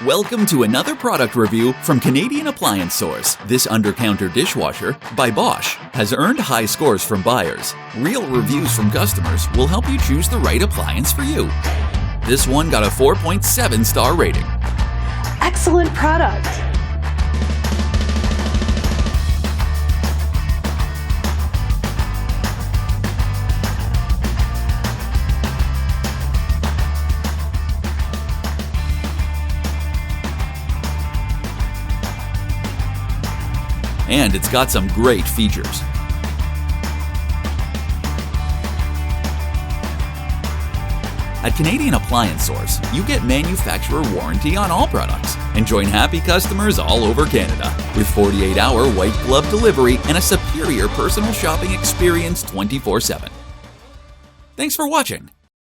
Welcome to another product review from Canadian Appliance Source. This Undercounter Dishwasher by Bosch has earned high scores from buyers. Real reviews from customers will help you choose the right appliance for you. This one got a 4.7 star rating. Excellent product. And it's got some great features. At Canadian Appliance Source, you get manufacturer warranty on all products and join happy customers all over Canada with 48-hour white glove delivery and a superior personal shopping experience 24/7. Thanks for watching.